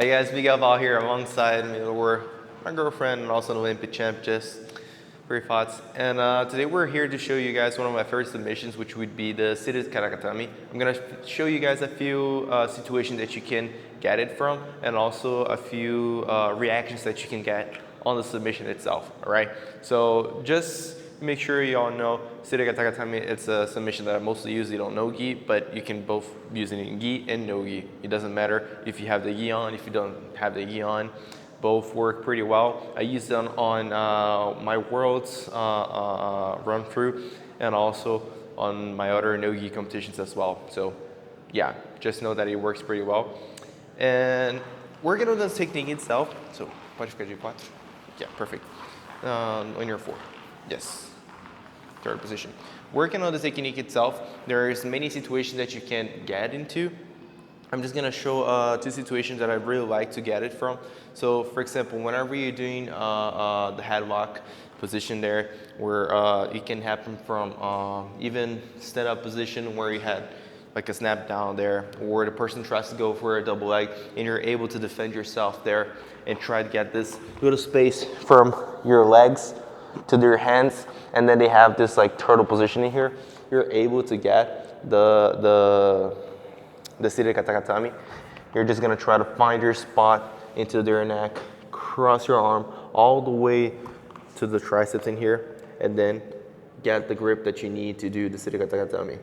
Hey guys, Mica Galvão here alongside Amit Elor, my girlfriend and also an Olympic champ, just great thoughts. And today we're here to show you guys one of my first submissions, which would be the Kata Gatame. I'm going to show you guys a few situations that you can get it from, and also a few reactions that you can get on the submission itself, all right? So just make sure you all know Kata Gatame, it's a submission that I mostly use. You don't know gi, but you can both use it in gi and no gi. It doesn't matter if you have the gi on, if you don't have the gi on. Both work pretty well. I use them on my worlds run through and also on my other no gi competitions as well. So yeah, just know that it works pretty well. And working on the technique itself. So pode ficar de quatro. Yeah, perfect. On your four. Yes. Third position. Working on the technique itself, there's many situations that you can get into. I'm just gonna show two situations that I really like to get it from. So for example, whenever you're doing the headlock position there, where it can happen from even stand up position where you had like a snap down there, or the person tries to go for a double leg and you're able to defend yourself there and try to get this little space from your legs to their hands, and then they have this like turtle positioning here. You're able to get the Kata Gatame. You're just gonna try to find your spot into their neck, cross your arm all the way to the triceps in here, and then get the grip that you need to do the Kata Gatame.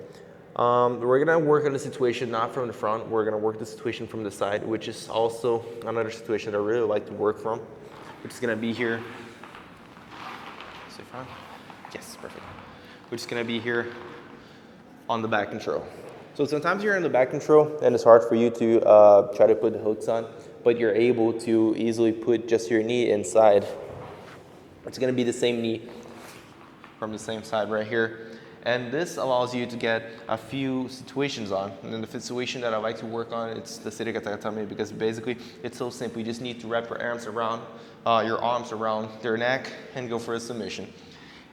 We're gonna work on the situation not from the front, we're gonna work the situation from the side, which is also another situation that I really like to work from, which is gonna be here. Yes, perfect. We're just gonna be here on the back control. So sometimes you're in the back control and it's hard for you to try to put the hooks on, but you're able to easily put just your knee inside. It's gonna be the same knee from the same side right here. And this allows you to get a few situations on. And then the situation that I like to work on, it's the Kata Gatame, because basically it's so simple. You just need to wrap your arms around their neck and go for a submission.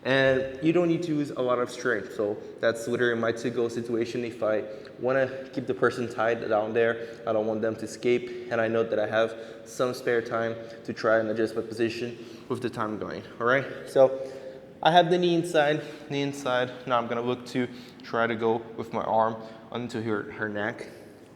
And you don't need to use a lot of strength. So that's literally my to-go situation. If I want to keep the person tied down there, I don't want them to escape, and I know that I have some spare time to try and adjust my position with the time going, all right? So I have the knee inside. Now I'm gonna look to try to go with my arm onto her neck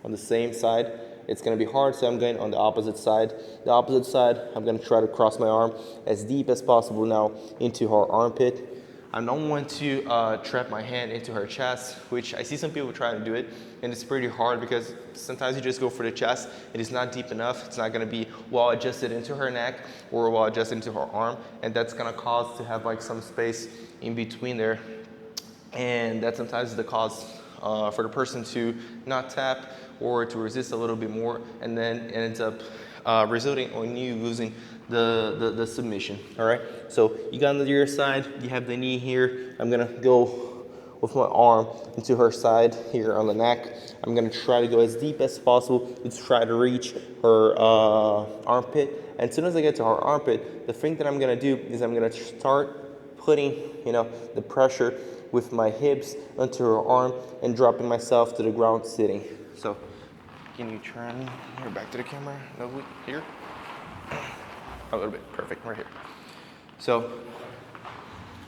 on the same side. It's gonna be hard, so I'm going on the opposite side. The opposite side, I'm gonna try to cross my arm as deep as possible now into her armpit. I don't want to trap my hand into her chest, which I see some people try to do it, and it's pretty hard because sometimes you just go for the chest, it is not deep enough, it's not gonna be well adjusted into her neck or well adjusted into her arm, and that's gonna cause to have like some space in between there, and that sometimes is the cause for the person to not tap or to resist a little bit more, and then it ends up resulting on you losing the submission, all right? So you got on your side, you have the knee here. I'm gonna go with my arm into her side here on the neck. I'm gonna try to go as deep as possible to try to reach her armpit. And as soon as I get to her armpit, the thing that I'm gonna do is I'm gonna start putting, the pressure with my hips onto her arm and dropping myself to the ground sitting. So can you turn here back to the camera? No, here? A little bit, perfect, right here. So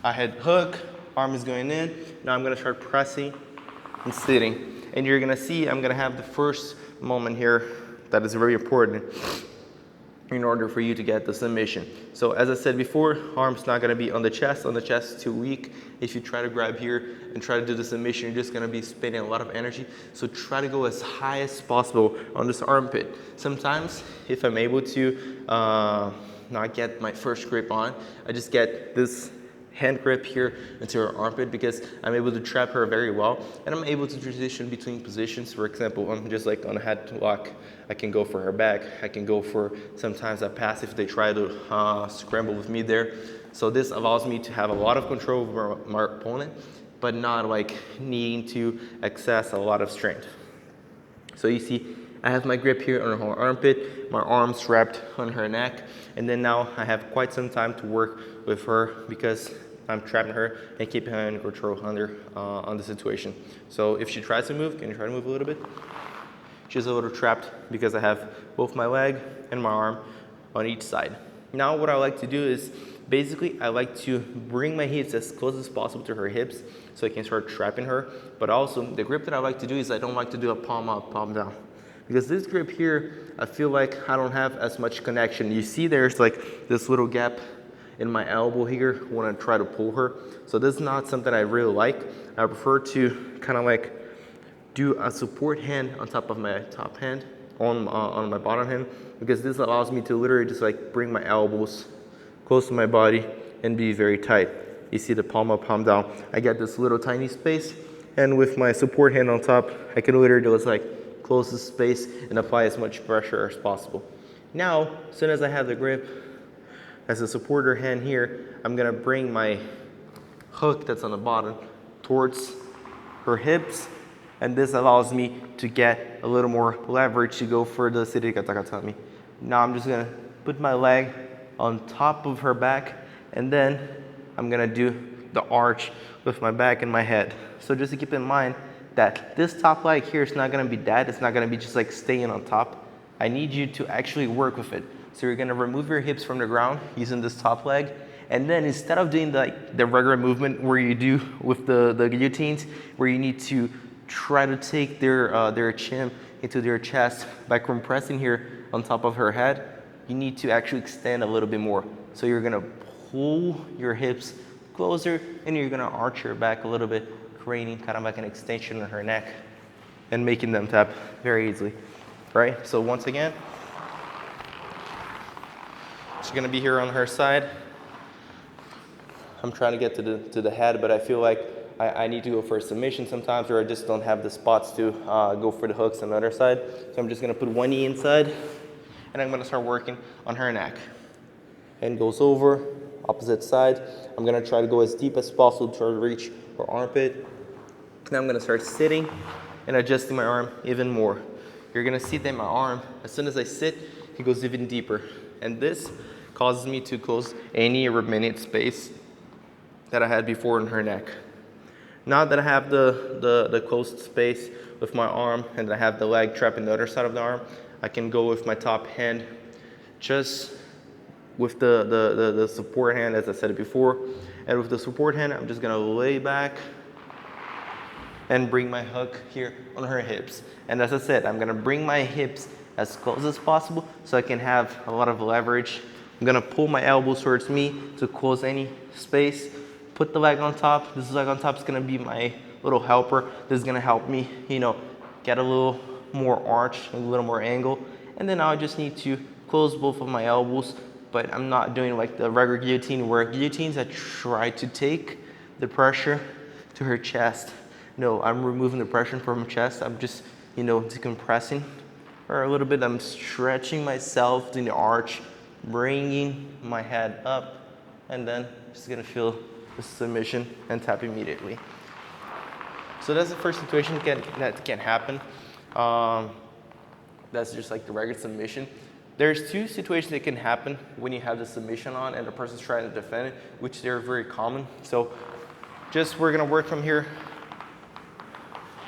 I had hook, arm is going in. Now I'm gonna start pressing and sitting. And you're gonna see I'm gonna have the first moment here that is very important in order for you to get the submission. So as I said before, arm's not gonna be on the chest is too weak. If you try to grab here and try to do the submission, you're just gonna be spending a lot of energy. So try to go as high as possible on this armpit. Sometimes, if I'm able to not get my first grip on, I just get this hand grip here into her armpit because I'm able to trap her very well, and I'm able to transition between positions. For example, I'm just like on a headlock, I can go for her back, I can go for sometimes a pass if they try to scramble with me there. So this allows me to have a lot of control over my opponent, but not like needing to access a lot of strength. So you see, I have my grip here on her armpit, my arms wrapped on her neck, and then now I have quite some time to work with her because I'm trapping her and keeping her in control on the situation. So if she tries to move, can you try to move a little bit? She's a little trapped because I have both my leg and my arm on each side. Now what I like to do is, basically I like to bring my hips as close as possible to her hips so I can start trapping her. But also the grip that I like to do is I don't like to do a palm up, palm down. Because this grip here, I feel like I don't have as much connection. You see there's like this little gap in my elbow here when I try to pull her. So this is not something I really like. I prefer to kind of like do a support hand on top of my top hand, on my bottom hand, because this allows me to literally just like bring my elbows close to my body and be very tight. You see the palm up, palm down. I get this little tiny space, and with my support hand on top, I can literally just like close the space and apply as much pressure as possible. Now, as soon as I have the grip as a supporter hand here, I'm gonna bring my hook that's on the bottom towards her hips, and this allows me to get a little more leverage to go for the Kata Gatame. Now I'm just gonna put my leg on top of her back, and then I'm gonna do the arch with my back and my head. So just to keep in mind that this top leg here is not gonna be dead, it's not gonna be just like staying on top. I need you to actually work with it. So you're gonna remove your hips from the ground using this top leg, and then instead of doing the regular movement where you do with the guillotines, where you need to try to take their chin into their chest by compressing here on top of her head, you need to actually extend a little bit more. So you're gonna pull your hips closer, and you're gonna arch your back a little bit, creating kind of like an extension on her neck and making them tap very easily, right? So once again, she's gonna be here on her side. I'm trying to get to the head, but I feel like I need to go for a submission sometimes, or I just don't have the spots to go for the hooks on the other side. So I'm just gonna put one knee inside, and I'm gonna start working on her neck. And goes over, opposite side. I'm gonna try to go as deep as possible to reach her armpit. Now I'm gonna start sitting and adjusting my arm even more. You're gonna see that my arm, as soon as I sit, it goes even deeper. And this causes me to close any remaining space that I had before in her neck. Now that I have the closed space with my arm, and I have the leg trapped in the other side of the arm, I can go with my top hand, just with the support hand, as I said before. And with the support hand, I'm just gonna lay back and bring my hook here on her hips. And as I said, I'm gonna bring my hips as close as possible so I can have a lot of leverage. I'm gonna pull my elbows towards me to close any space. Put the leg on top. This leg on top is gonna be my little helper. This is gonna help me, get a little more arch, a little more angle. And then I just need to close both of my elbows, but I'm not doing like the regular guillotine, where guillotines I try to take the pressure to her chest. No, I'm removing the pressure from her chest. I'm just, decompressing her a little bit. I'm stretching myself in the arch, bringing my head up, and then just gonna feel the submission and tap immediately. So that's the first situation that can happen. That's just like the regular submission. There's two situations that can happen when you have the submission on and the person's trying to defend it, which they're very common. So we're gonna work from here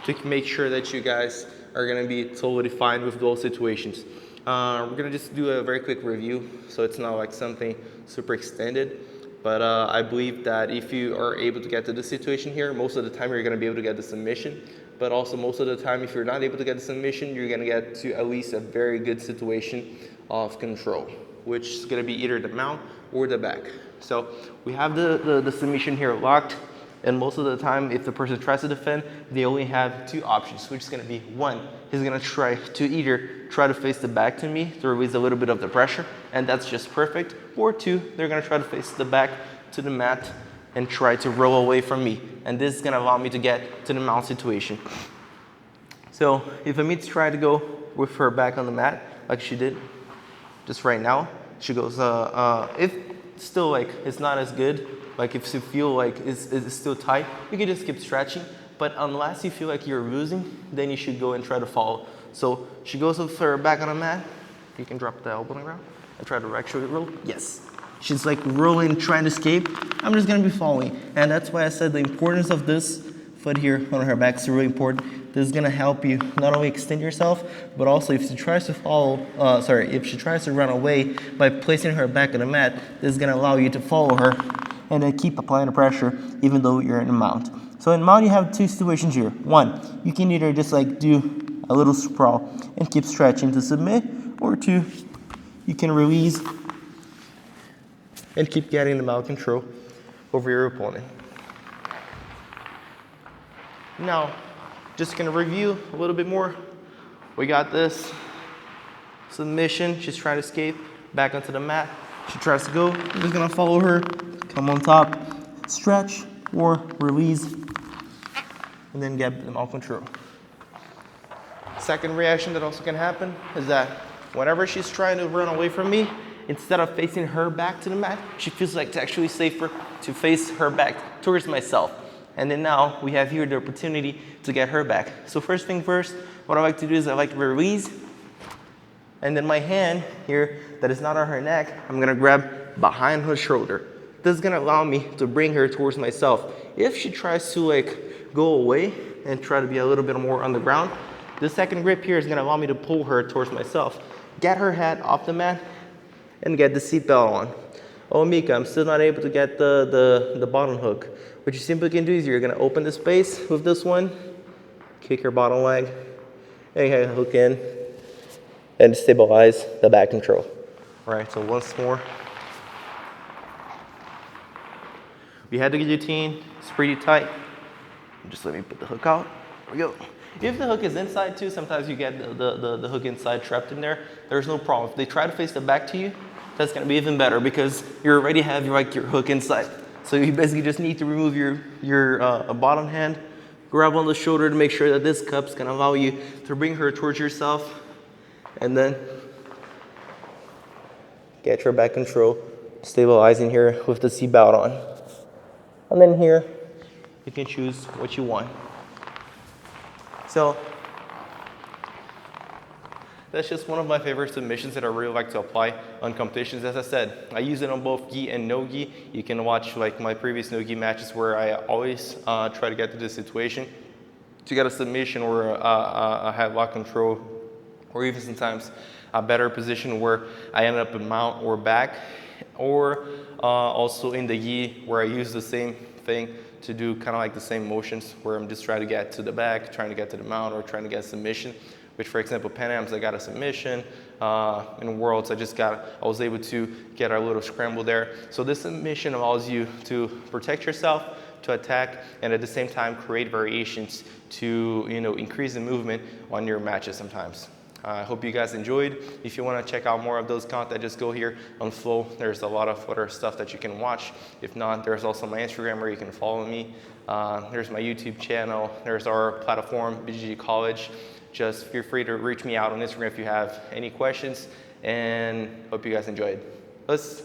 to make sure that you guys are gonna be totally fine with those situations. We're gonna just do a very quick review, so it's not like something super extended. But I believe that if you are able to get to this situation here, most of the time you're gonna be able to get the submission. But also most of the time, if you're not able to get the submission, you're gonna get to at least a very good situation of control, which is gonna be either the mount or the back. So we have the submission here locked. And most of the time, if the person tries to defend, they only have two options, which is gonna be, one, he's gonna try to face the back to me to release a little bit of the pressure, and that's just perfect. Or two, they're gonna try to face the back to the mat and try to roll away from me. And this is gonna allow me to get to the mount situation. So if Amit tries to go with her back on the mat, like she did just right now, she goes, if still like it's not as good, like if you feel like it's still tight, you can just keep stretching. But unless you feel like you're losing, then you should go and try to follow. So she goes with her back on the mat. You can drop the elbow on the ground and try to actually roll. Yes. She's like rolling, trying to escape. I'm just gonna be following. And that's why I said the importance of this foot here on her back is really important. This is gonna help you not only extend yourself, but also if she tries to if she tries to run away by placing her back on the mat, this is gonna allow you to follow her and then keep applying the pressure even though you're in a mount. So in mount, you have two situations here. One, you can either just like do a little sprawl and keep stretching to submit, or two, you can release and keep getting the mount control over your opponent. Now, just gonna review a little bit more. We got this submission. She's trying to escape back onto the mat. She tries to go. I'm just gonna follow her, come on top, stretch or release, and then get the mount control. Second reaction that also can happen is that whenever she's trying to run away from me, instead of facing her back to the mat, she feels like it's actually safer to face her back towards myself. And then now we have here the opportunity to get her back. So first thing first, what I like to do is I like to release, and then my hand here that is not on her neck, I'm gonna grab behind her shoulder. This is gonna allow me to bring her towards myself. If she tries to like go away and try to be a little bit more on the ground, the second grip here is gonna allow me to pull her towards myself, get her head off the mat, and get the seatbelt on. Oh, Mica, I'm still not able to get the bottom hook. What you simply can do is you're gonna open the space with this one, kick your bottom leg, and hook in, and stabilize the back control. All right, so once more. We had the guillotine, it's pretty tight. Just let me put the hook out, there we go. If the hook is inside too, sometimes you get the hook inside trapped in there, there's no problem. If they try to face the back to you, that's gonna be even better because you already have your hook inside. So you basically just need to remove your bottom hand, grab on the shoulder to make sure that this cup's gonna allow you to bring her towards yourself, and then get your back control, stabilizing here with the seatbelt on. And then here, you can choose what you want. So that's just one of my favorite submissions that I really like to apply on competitions. As I said, I use it on both gi and no gi. You can watch like my previous no gi matches where I always try to get to this situation to get a submission or a headlock control, or even sometimes a better position where I end up in mount or back, or also in the gi where I use the same thing to do kind of like the same motions where I'm just trying to get to the back, trying to get to the mount, or trying to get a submission. Which, for example, Pan Ams, I got a submission. In Worlds, I was able to get a little scramble there. So this submission allows you to protect yourself, to attack, and at the same time create variations to increase the movement on your matches sometimes. I hope you guys enjoyed. If you want to check out more of those content, just go here on Flow. There's a lot of other stuff that you can watch. If not, there's also my Instagram where you can follow me. There's my YouTube channel. There's our platform, BGG College. Just feel free to reach me out on Instagram if you have any questions, and hope you guys enjoyed. Let's